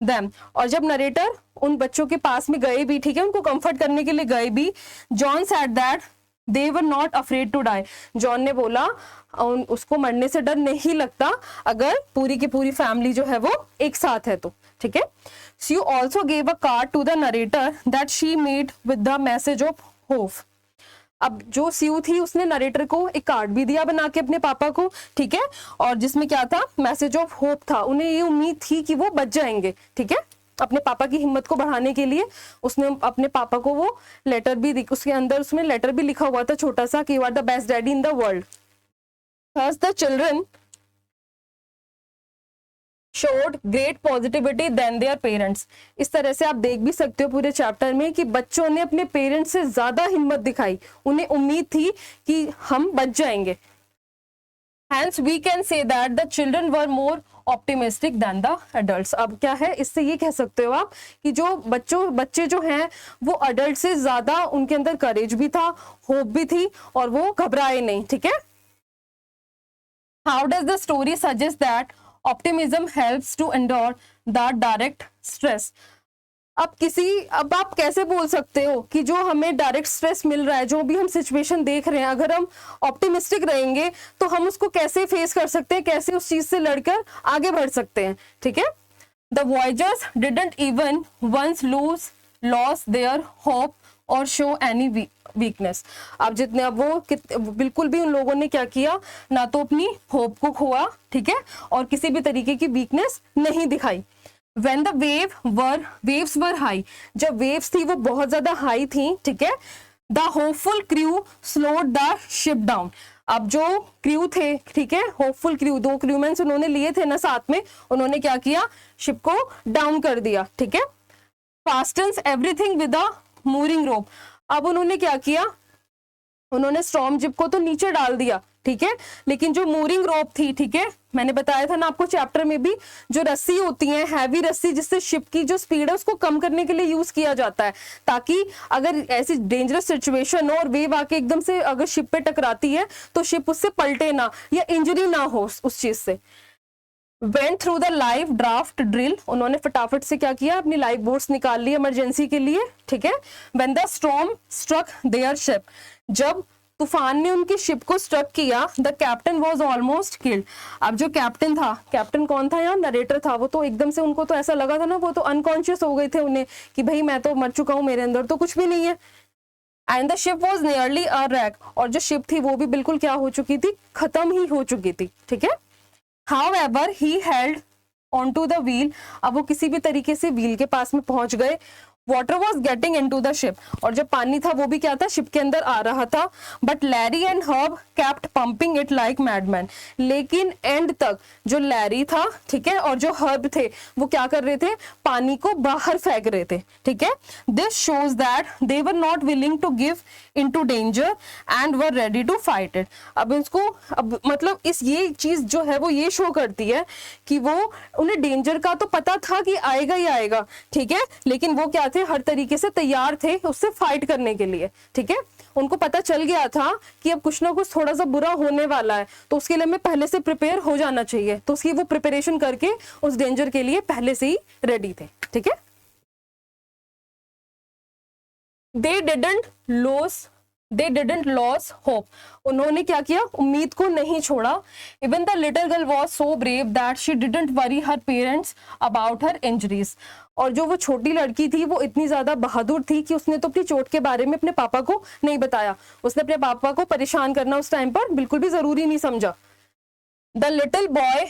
them, और जब नरेटर उन बच्चों के पास में गए भी, ठीक है, उनको कंफर्ट करने के लिए गए भी, John said that they were not afraid to die. John ने बोला उसको मरने से डर नहीं लगता अगर पूरी की पूरी फैमिली जो है वो एक साथ है तो, ठीक है। She also gave a card to the narrator that she made with the message of hope. अब जो स्यू थी उसने नरेटर को एक कार्ड भी दिया बना के अपने पापा को, ठीक है, और जिसमें क्या था, मैसेज ऑफ होप था, उन्हें ये उम्मीद थी कि वो बच जाएंगे, ठीक है। अपने पापा की हिम्मत को बढ़ाने के लिए उसने अपने पापा को वो लेटर भी, उसके अंदर उसमें लेटर भी लिखा हुआ था छोटा सा कि you are the best daddy in the world. Thus the children showed great positivity than their parents. इस तरह से आप देख भी सकते हो पूरे चैप्टर में कि बच्चों ने अपने पेरेंट्स से ज्यादा हिम्मत दिखाई, उन्हें उम्मीद थी कि हम बच जाएंगे। Hence we can say that the children were more optimistic than the adults. अब क्या है, इससे ये कह सकते हो आप कि जो बच्चे जो हैं वो अडल्ट से ज्यादा उनके अंदर करेज भी था, होप भी थी, और वो घबराए नहीं, ठीक है। How does the story suggest that optimism helps to endure the direct stress? अब आप कैसे बोल सकते हो कि जो हमें डायरेक्ट स्ट्रेस मिल रहा है, जो भी हम सिचुएशन देख रहे हैं, अगर हम ऑप्टिमिस्टिक रहेंगे तो हम उसको कैसे फेस कर सकते हैं, कैसे उस चीज से लड़कर आगे बढ़ सकते हैं, ठीक है। The voyagers didn't even once loss their hope और शो एनी वीकनेस। अब जितने अब वो बिल्कुल भी उन लोगों ने क्या किया, ना तो अपनी होप को खोआ, ठीक है, और किसी भी तरीके की वीकनेस नहीं दिखाई। When the waves were high, जब वेव्स थी वो बहुत ज्यादा हाई थी, ठीक है, the hopeful crew slowed the ship down. अब जो क्रू थे, ठीक है, होपफुल क्रू, 2 क्रूमैन उन्होंने लिए थे ना साथ में, उन्होंने क्या किया, शिप को डाउन कर दिया, ठीक है। फास्टन्स एवरीथिंग विद अ मूरिंग रोप। अब उन्होंने क्या किया, उन्होंने स्टॉर्म जिप को तो नीचे डाल दिया, ठीक है, लेकिन जो मूरिंग रोप थी, ठीक है, मैंने बताया था ना आपको चैप्टर में भी, जो रस्सी होती है, हैवी रस्सी, जिससे शिप की जो स्पीड है उसको कम करने के लिए यूज किया जाता है, ताकि अगर ऐसी डेंजरस सिचुएशन हो और वेव आके एकदम से अगर शिप पे टकराती है तो शिप उससे पलटे ना या इंजरी ना हो उस चीज से। Went through the life draft drill, उन्होंने फटाफट से क्या किया, अपनी लाइफ बोट्स निकाल ली इमरजेंसी के लिए, ठीक है। When the storm struck their ship, जब तूफान ने उनकी शिप को स्ट्रक किया, the captain was almost killed. अब जो कैप्टन था, कैप्टन कौन था यहाँ, नरेटर था, वो तो एकदम से उनको तो ऐसा लगा था ना, वो तो अनकॉन्शियस हो गए थे उन्हें कि भाई मैं तो मर चुका हूँ, मेरे अंदर तो कुछ भी नहीं है। And the ship was nearly a rack, और जो शिप थी वो भी बिल्कुल क्या हो चुकी थी, खत्म ही हो चुकी थी, ठीक है। However, he held onto the wheel, अब वो किसी भी तरीके से व्हील के पास में पहुंच गए। Water was getting into the ship, और जो पानी था वो भी क्या था, शिप के अंदर आ रहा था। But Larry and Herb kept pumping it like madman, लेकिन एंड तक जो लैरी था, ठीक है, और जो हर्ब थे वो क्या कर रहे थे, पानी को बाहर फेंक रहे थे, ठीक है। This shows that they were not willing to give in to danger and were ready to fight it. अब इसको, अब मतलब ये चीज जो है वो ये शो करती है कि वो उन्हें डेंजर का तो पता था कि आएगा ही आएगा, ठीक है, लेकिन वो क्या थे, हर तरीके से तैयार थे उससे फाइट करने के लिए, ठीक है। उनको पता चल गया था कि अब कुछ ना कुछ थोड़ा सा बुरा होने वाला है, तो उसके लिए हमें पहले से प्रिपेयर हो जाना चाहिए, तो उसकी वो प्रिपरेशन करके उस डेंजर के लिए पहले से ही रेडी थे, ठीक है। They didn't lose hope. उन्होंने क्या किया, उम्मीद को नहीं छोड़ा। Even the little girl was so brave that she didn't worry her parents about her injuries. और जो वो छोटी लड़की थी वो इतनी ज्यादा बहादुर थी कि उसने तो अपनी चोट के बारे में अपने पापा को नहीं बताया, उसने अपने पापा को परेशान करना उस टाइम पर बिल्कुल भी जरूरी नहीं समझा। The little boy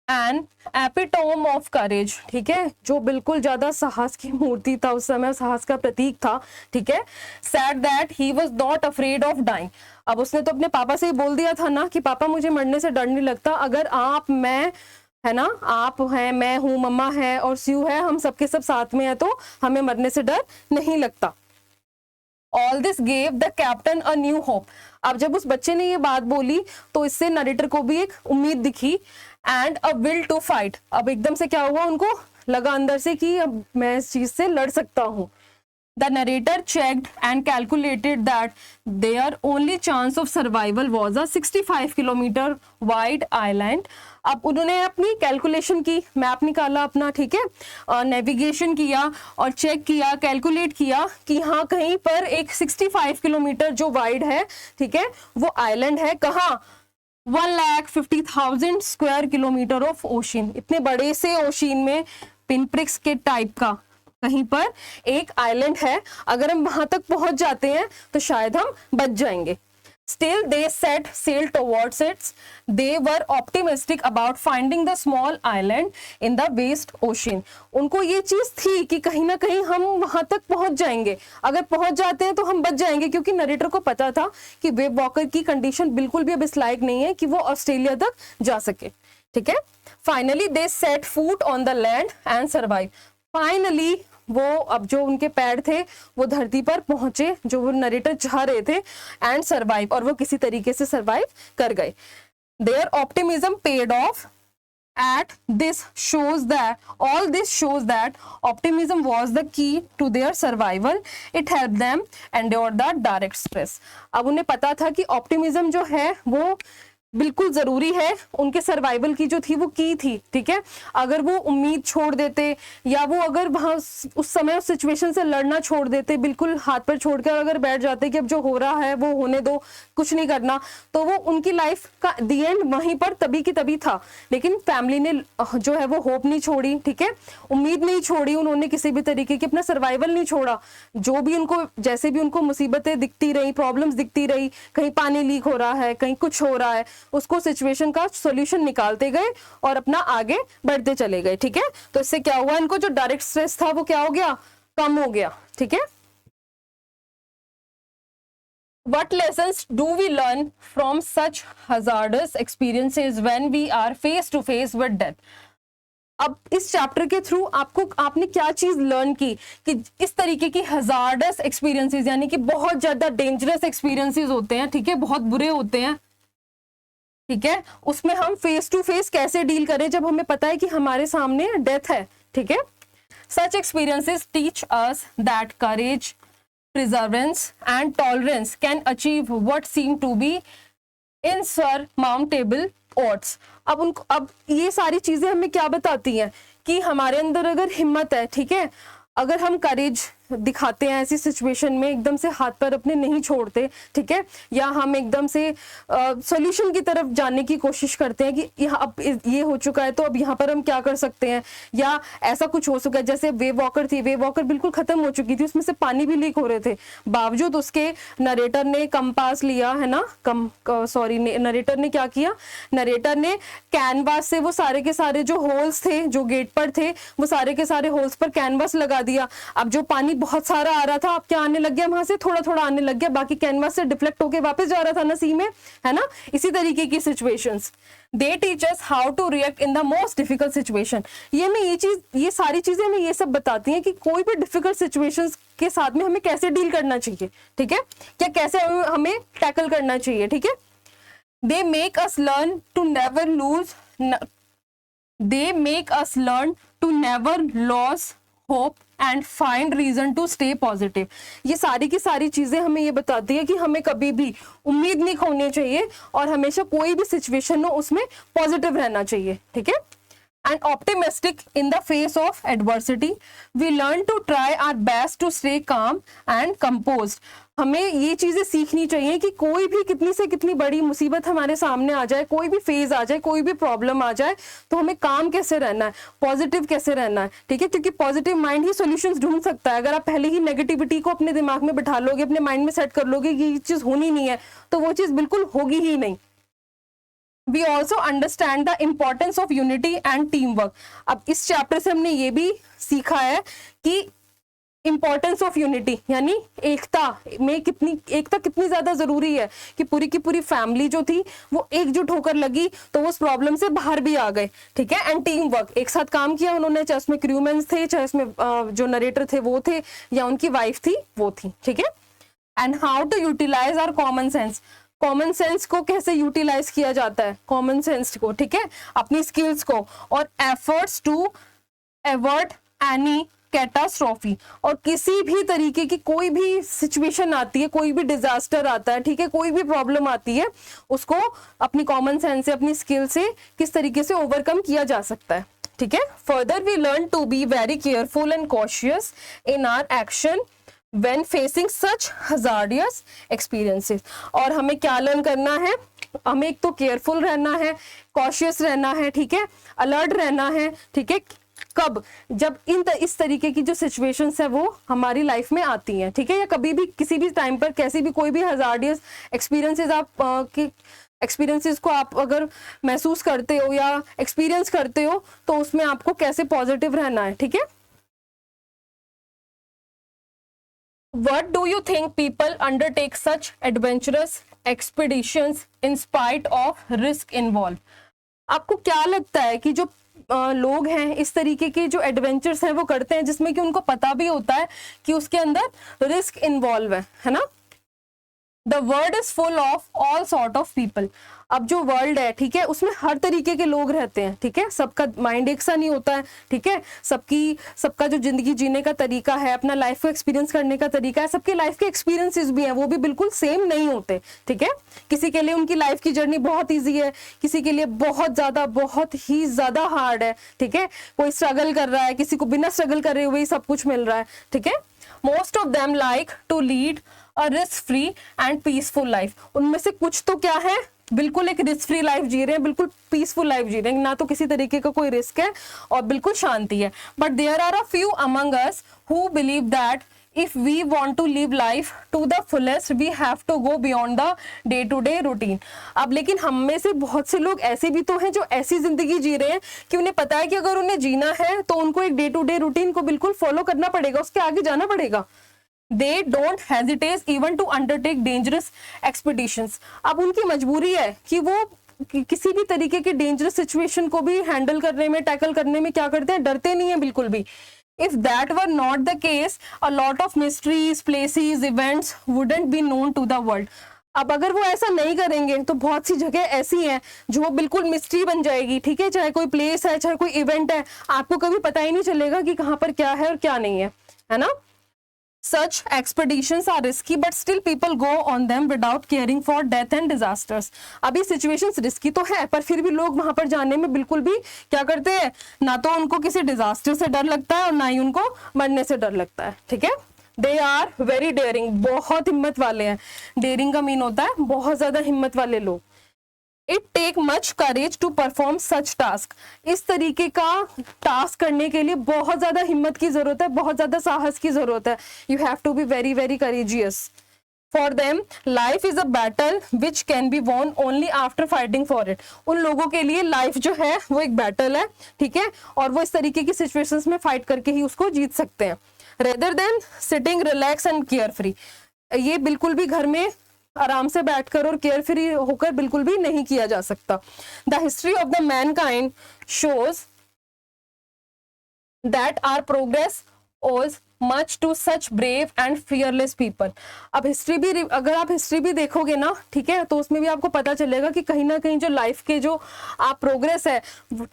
N epitome of courage, ठीक है, जो बिल्कुल ज्यादा साहस की मूर्ति था उस समय, साहस का प्रतीक था, ठीक है। Said that he was not afraid of dying. अब उसने तो अपने पापा से ही बोल दिया था ना कि पापा मुझे मरने से डर नहीं लगता, अगर मैं है ना, आप हैं, मैं हूँ, मम्मा है और स्यू है, हम सबके सब साथ में है, तो हमें मरने से डर नहीं लगता। All this gave the captain a new hope. अब जब उस बच्चे ने ये बात बोली तो इससे नरेटर को भी एक उम्मीद दिखी, and a will to fight. अब एकदम से क्या हुआ, उनको लगा अंदर से कि अब मैं इस चीज से लड़ सकता हूँ। The narrator checked and calculated that their only chance of survival was a 65 kilometre wide island। अब उन्होंने अपनी कैलकुलेशन की, मैप निकाला अपना, ठीक है, और नेविगेशन किया और चेक किया, कैलकुलेट किया कि हाँ कहीं पर एक 65 किलोमीटर जो वाइड है, ठीक है, वो आइलैंड है। कहाँ? 1,50,000 स्क्वायर किलोमीटर ऑफ ओशन। इतने बड़े से ओशन में पिनप्रिक्स के टाइप का कहीं पर एक आइलैंड है, अगर हम वहां तक पहुंच जाते हैं तो शायद हम बच जाएंगे। Still they set sail towards it. They were optimistic about finding the small island in the vast ocean. उनको ये चीज थी कि कहीं ना कहीं हम वहां तक पहुंच जाएंगे, अगर पहुंच जाते हैं तो हम बच जाएंगे, क्योंकि नरेटर को पता था कि वेव वॉकर की कंडीशन बिल्कुल भी अब इस लायक नहीं है कि वो ऑस्ट्रेलिया तक जा सके, ठीक है। Finally they set foot on the land and survive. Finally वो, अब जो उनके पैर थे वो धरती पर पहुंचे, जो वो नरेटर चाह रहे थे, एंड सर्वाइव, और वो किसी तरीके से सर्वाइव कर गए। Their optimism paid off at this shows that all this shows that optimism was the key to their survival. It helped them endure the direct stress. अब उन्हें पता था कि ऑप्टिमिज्म जो है वो बिल्कुल जरूरी है, उनके सर्वाइवल की जो थी वो की थी, ठीक है। अगर वो उम्मीद छोड़ देते, या वो अगर वहां उस समय उस सिचुएशन से लड़ना छोड़ देते, बिल्कुल हाथ पर छोड़कर अगर बैठ जाते कि अब जो हो रहा है वो होने दो, कुछ नहीं करना, तो वो उनकी लाइफ का दी एंड वहीं पर तभी की तभी था। लेकिन फैमिली ने जो है वो होप नहीं छोड़ी, ठीक है, उम्मीद नहीं छोड़ी, उन्होंने किसी भी तरीके की अपना सर्वाइवल नहीं छोड़ा। जो भी उनको, जैसे भी उनको मुसीबतें दिखती रही, प्रॉब्लम्स दिखती रही, कहीं पानी लीक हो रहा है, कहीं कुछ हो रहा है, उसको सिचुएशन का सॉल्यूशन निकालते गए और अपना आगे बढ़ते चले गए, ठीक है। तो इससे क्या हुआ, इनको जो डायरेक्ट स्ट्रेस था वो क्या हो गया, कम हो गया, ठीक है। What lessons do we learn from such hazardous experiences when we are face to face with death? अब इस चैप्टर के थ्रू आपने क्या चीज लर्न की कि इस तरीके की हजार्डस एक्सपीरियंसेस, यानी कि बहुत ज्यादा डेंजरस एक्सपीरियंसेस होते हैं, ठीक है, बहुत बुरे होते हैं, ठीक है, उसमें हम फेस टू फेस कैसे डील करें जब हमें पता है कि हमारे सामने डेथ है, ठीक है। सच experiences teach us that courage, perseverance and tolerance can achieve what seem to be insurmountable odds। अब ये सारी चीजें हमें क्या बताती हैं कि हमारे अंदर अगर हिम्मत है, ठीक है, अगर हम करेज दिखाते हैं ऐसी सिचुएशन में, एकदम से हाथ पर अपने नहीं छोड़ते, ठीक है, या हम एकदम से सॉल्यूशन की तरफ जाने की कोशिश करते हैं कि यहाँ अब ये हो चुका है तो अब यहाँ पर हम क्या कर सकते हैं, या ऐसा कुछ हो चुका है। जैसे वेव वॉकर थी, वेव वॉकर बिल्कुल खत्म हो चुकी थी, उसमें से पानी भी लीक हो रहे थे, बावजूद उसके नरेटर ने कंपास लिया, है ना, नरेटर ने क्या किया, नरेटर ने कैनवास से वो सारे के सारे जो होल्स थे, जो गेट पर थे, वो सारे के सारे होल्स पर कैनवास लगा दिया। अब जो पानी बहुत सारा आ रहा था, अब क्या आने लग गया, वहां से थोड़ा थोड़ा आने लग गया, बाकी कैनवास से डिफ्लेक्ट होके वापस जा रहा था ना सी में, है ना। इसी तरीके की situations, they teach us how to react in the most difficult situation. ये सारी चीजें हमें ये सब बताती हैं कि कोई भी डिफिकल्ट सिचुएशंस के साथ में हमें कैसे डील करना चाहिए, ठीक है, क्या कैसे हमें टैकल करना चाहिए, ठीक है। They make us learn to never lose, they make us learn to never loss hope and find reason to stay positive. ये सारी की सारी चीजें हमें ये बताती है कि हमें कभी भी उम्मीद नहीं खोनी चाहिए और हमेशा कोई भी सिचुएशन हो उसमें पॉजिटिव रहना चाहिए, ठीक है। and optimistic in the face of adversity. We learn to try our best to stay calm and composed. हमें ये चीजें सीखनी चाहिए कि कोई भी कितनी से कितनी बड़ी मुसीबत हमारे सामने आ जाए, कोई भी फेज आ जाए, कोई भी प्रॉब्लम आ जाए, तो हमें काम कैसे रहना है, पॉजिटिव कैसे रहना है, ठीक है, क्योंकि पॉजिटिव माइंड ही सॉल्यूशंस ढूंढ सकता है। अगर आप पहले ही नेगेटिविटी को अपने दिमाग में बिठा लोगे, अपने माइंड में सेट कर लोगे कि ये चीज होनी नहीं है, तो वो चीज बिल्कुल होगी ही नहीं। We also understand the importance of unity and teamwork. अब इस चैप्टर से हमने ये भी सीखा है कि इंपॉर्टेंस ऑफ यूनिटी, यानी एकता में एकता कितनी ज्यादा जरूरी है कि पूरी की पूरी फैमिली जो थी वो एकजुट होकर लगी तो वो उस प्रॉब्लम से बाहर भी आ गए, ठीक है। एंड टीम वर्क, एक साथ काम किया उन्होंने, चाहे उसमें क्रूमैन थे, चाहे उसमें जो नरेटर थे वो थे, या उनकी वाइफ थी वो थी, ठीक है। And how to utilize our common sense, common sense को कैसे यूटिलाइज किया जाता है, कॉमन सेंस को, ठीक है, अपनी स्किल्स को, और efforts to avoid any catastrophe, और किसी भी तरीके की कोई भी सिचुएशन आती है, कोई भी डिजास्टर आता है, ठीक है, कोई भी प्रॉब्लम आती है, उसको अपनी कॉमन सेंस से, अपनी स्किल से किस तरीके से ओवरकम किया जा सकता है, ठीक है। Further we learn to be very careful and cautious in our action when facing such hazardous experiences, और हमें क्या लर्न करना है, हमें एक तो केयरफुल रहना है, कॉशियस रहना है, ठीक है, अलर्ट रहना है, ठीक है, कब, जब इस तरीके की जो सिचुएशंस है वो हमारी लाइफ में आती हैं, ठीक है, या कभी भी किसी भी टाइम पर कैसी भी कोई भी हजार्डियस एक्सपीरियंसेस एक्सपीरियंसेस को आप अगर महसूस करते हो या एक्सपीरियंस करते हो तो उसमें आपको कैसे पॉजिटिव रहना है, ठीक है। What do you think people undertake such adventurous expeditions in spite of risk involved? आपको क्या लगता है कि जो लोग हैं इस तरीके के जो एडवेंचर्स हैं वो करते हैं जिसमें कि उनको पता भी होता है कि उसके अंदर रिस्क इन्वॉल्व है ना। The world is full of all sort of people, अब जो वर्ल्ड है, ठीक है, उसमें हर तरीके के लोग रहते हैं, ठीक है, सबका माइंड एक सा नहीं होता है, ठीक है, सबका जो जिंदगी जीने का तरीका है, अपना लाइफ को एक्सपीरियंस करने का तरीका है, सबके लाइफ के एक्सपीरियंसेस भी हैं, वो भी बिल्कुल सेम नहीं होते, ठीक है। किसी के लिए उनकी लाइफ की जर्नी बहुत ईजी है, किसी के लिए बहुत ही ज्यादा हार्ड है, ठीक है, कोई स्ट्रगल कर रहा है, किसी को बिना स्ट्रगल करे हुए ही सब कुछ मिल रहा है, ठीक है। Most of them like to lead a risk free and peaceful life, उनमें से कुछ तो क्या है, बिल्कुल एक रिस्क फ्री लाइफ जी रहे हैं, बिल्कुल पीसफुल लाइफ जी रहे हैं, ना तो किसी तरीके का कोई रिस्क है और बिल्कुल शांति है। But there are a few among us who believe that if we want to live life to the fullest we have to go beyond the day to day routine। अब लेकिन हम में से बहुत से लोग ऐसे भी तो हैं जो ऐसी जिंदगी जी रहे हैं कि उन्हें पता है कि अगर उन्हें जीना है तो उनको एक डे टू डे रूटीन को बिल्कुल फॉलो करना पड़ेगा, उसके आगे जाना पड़ेगा। They don't hesitate even to undertake dangerous expeditions। अब उनकी मजबूरी है कि वो किसी भी तरीके के डेंजरस सिचुएशन को भी हैंडल करने में, टैकल करने में क्या करते हैं, डरते नहीं है बिल्कुल भी। If that were not the case, a lot of mysteries, places, events wouldn't be known to the world। अब अगर वो ऐसा नहीं करेंगे तो बहुत सी जगह ऐसी हैं जो बिल्कुल मिस्ट्री बन जाएगी, ठीक है, चाहे कोई प्लेस है, चाहे कोई इवेंट है, आपको कभी पता ही नहीं चलेगा कि कहाँ पर क्या है और क्या नहीं है ना। Such expeditions are risky, but still people go on them without caring for death and disasters। अभी situations risky तो है पर फिर भी लोग वहां पर जाने में बिल्कुल भी क्या करते हैं, ना तो उनको किसी डिजास्टर से डर लगता है और ना ही उनको मरने से डर लगता है, ठीक है। They are very daring, बहुत हिम्मत वाले हैं। डेयरिंग का मीन होता है बहुत ज्यादा हिम्मत वाले लोग। It take much courage to perform such task, इस तरीके का टास्क करने के लिए बहुत ज्यादा हिम्मत की जरूरत है, बहुत ज्यादा साहस की जरूरत है। You have to be very very courageous. For them life is a battle which can be won only after fighting for it. उन लोगों के लिए लाइफ जो है वो एक बैटल है, ठीक है, और वो इस तरीके की सिचुएशंस में फाइट करके ही उसको जीत सकते हैं। Rather than sitting relax and care free, ये बिल्कुल भी घर में आराम से बैठकर और केयर फ्री होकर बिल्कुल भी नहीं किया जा सकता। The history of the mankind shows that our progress owes much to such brave and fearless people. अब हिस्ट्री भी, अगर आप हिस्ट्री भी देखोगे ना, ठीक है, तो उसमें भी आपको पता चलेगा कि कहीं ना कहीं जो लाइफ के जो आप प्रोग्रेस है,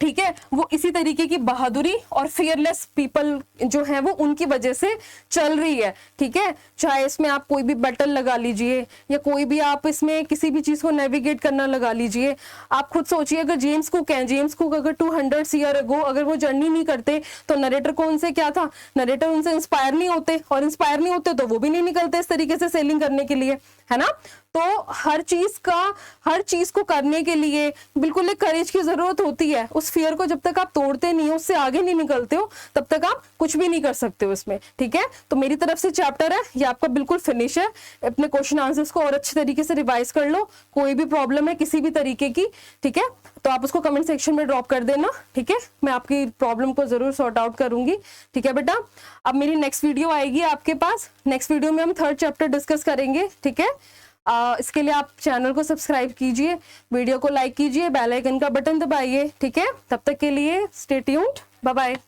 ठीक है, वो इसी तरीके की बहादुरी और फियरलेस पीपल जो है वो उनकी वजह से चल रही है, ठीक है। चाहे इसमें आप कोई भी बैटल लगा लीजिए या कोई भी आप इसमें किसी भी चीज को नेविगेट करना लगा लीजिए। आप खुद सोचिए, अगर जेम्स कुक है, जेम्स कुक अगर 200 ईयर अगो अगर वो जर्नी नहीं करते तो नरेटर को उनसे क्या था, नरेटर उनसे इंस्पायर नहीं होते, और इंस्पायर नहीं होते तो वो भी नहीं निकलते इस तरीके से सेलिंग करने के लिए, है ना। तो हर चीज को करने के लिए बिल्कुल एक करेज की जरूरत होती है। उस फियर को जब तक आप तोड़ते नहीं हो, उससे आगे नहीं निकलते हो, तब तक आप कुछ भी नहीं कर सकते हो इसमें। ठीक है, तो मेरी तरफ से चैप्टर है ये आपका बिल्कुल फिनिश है। अपने क्वेश्चन आंसर्स को और अच्छे तरीके से रिवाइज कर लो। कोई भी प्रॉब्लम है किसी भी तरीके की, ठीक है, तो आप उसको कमेंट सेक्शन में ड्रॉप कर देना। ठीक है, मैं आपकी प्रॉब्लम को जरूर सॉर्ट आउट करूंगी। ठीक है बेटा, अब मेरी नेक्स्ट वीडियो आएगी आपके पास। नेक्स्ट वीडियो में हम 3rd चैप्टर डिस्कस करेंगे। ठीक है, इसके लिए आप चैनल को सब्सक्राइब कीजिए, वीडियो को लाइक कीजिए, बेल आइकन का बटन दबाइए। ठीक है, तब तक के लिए स्टे ट्यून्ड, बाय बाय।